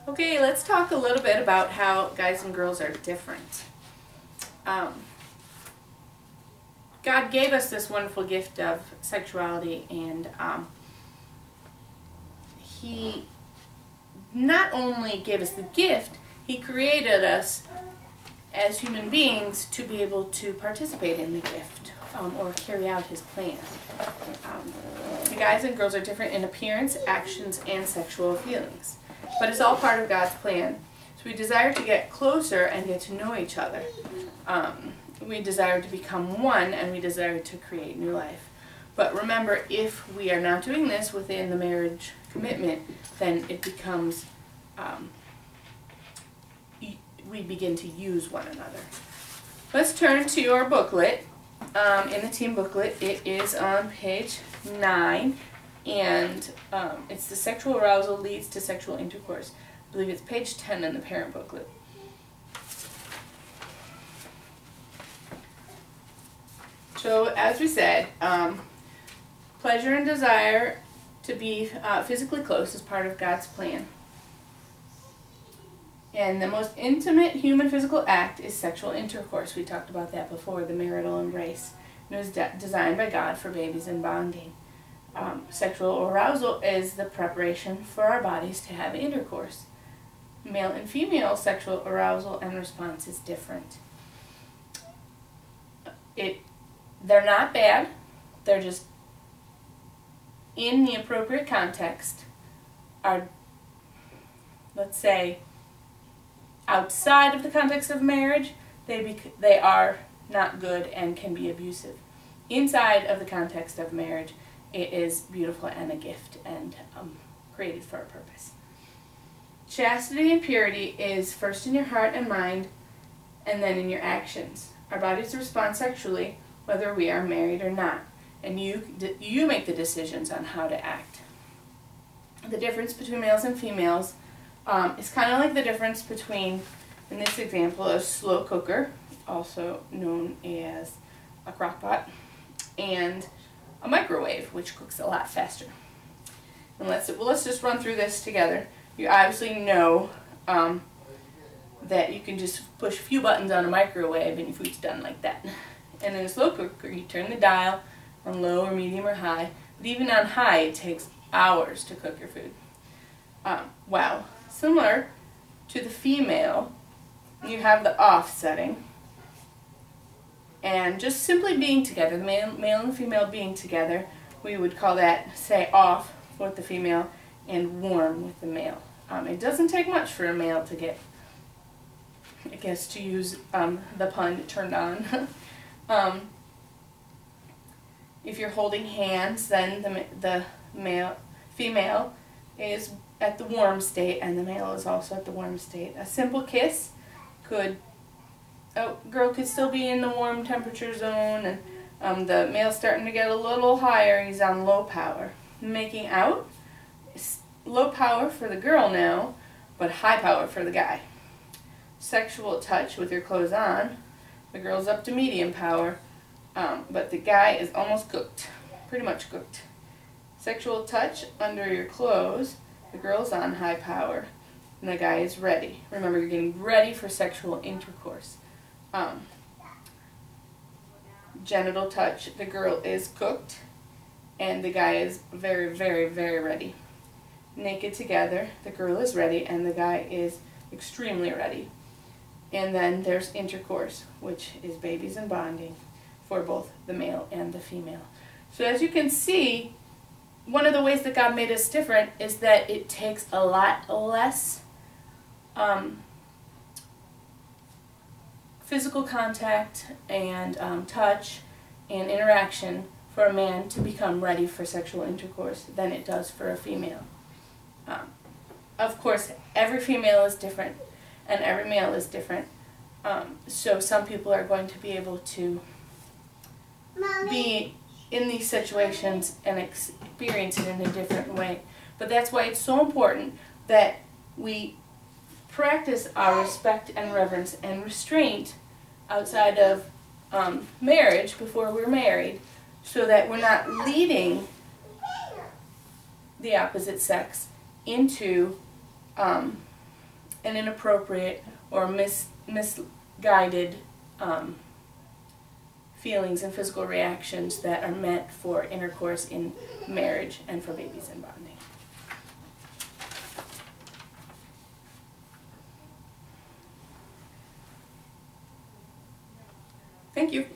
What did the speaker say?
Okay, let's talk a little bit about how guys and girls are different. God gave us this wonderful gift of sexuality, and He not only gave us the gift, He created us as human beings to be able to participate in the gift or carry out His plan. The guys and girls are different in appearance, actions, and sexual feelings. But it's all part of God's plan. So we desire to get closer and get to know each other. We desire to become one, and we desire to create new life. But remember, if we are not doing this within the marriage commitment, then it becomes, we begin to use one another. Let's turn to your booklet. In the team booklet, it is on page 9. And it's the sexual arousal leads to sexual intercourse. I believe it's page 10 in the parent booklet. So as we said, pleasure and desire to be physically close is part of God's plan. And the most intimate human physical act is sexual intercourse. We talked about that before, the marital embrace. It was designed by God for babies and bonding. Sexual arousal is the preparation for our bodies to have intercourse. Male and female sexual arousal and response is different. They're not bad, they're just in the appropriate context are, let's say, outside of the context of marriage, they are not good and can be abusive. Inside of the context of marriage, it is beautiful and a gift and created for a purpose. Chastity and purity is first in your heart and mind and then in your actions. Our bodies respond sexually whether we are married or not, and you make the decisions on how to act. The difference between males and females is kind of like the difference between, in this example, a slow cooker, also known as a crock pot, and a microwave, which cooks a lot faster. And let's just run through this together. You obviously know that you can just push a few buttons on a microwave and your food's done like that. And in a slow cooker, you turn the dial on low or medium or high, but even on high, it takes hours to cook your food. Wow. Similar to the female, you have the off setting. And just simply being together, the male and female being together, we would call that, say, off with the female and warm with the male. It doesn't take much for a male to get, I guess to use the pun, turned on. If you're holding hands, then the female is at the warm state and the male is also at the warm state. A simple kiss girl could still be in the warm temperature zone, and the male's starting to get a little higher, he's on low power. Making out is low power for the girl now, but high power for the guy. Sexual touch with your clothes on, the girl's up to medium power, but the guy is almost cooked, pretty much cooked. Sexual touch under your clothes, the girl's on high power, and the guy is ready. Remember, you're getting ready for sexual intercourse. Genital touch, the girl is cooked, and the guy is very, very, very ready. Naked together, the girl is ready, and the guy is extremely ready. And then there's intercourse, which is babies and bonding for both the male and the female. So as you can see, one of the ways that God made us different is that it takes a lot less physical contact and touch and interaction for a man to become ready for sexual intercourse than it does for a female. Of course, every female is different and every male is different. So some people are going to be able to be in these situations and experience it in a different way. But that's why it's so important that we practice our respect and reverence and restraint outside of marriage before we're married, so that we're not leading the opposite sex into and inappropriate or misguided feelings and physical reactions that are meant for intercourse in marriage and for babies in bonding. Thank you.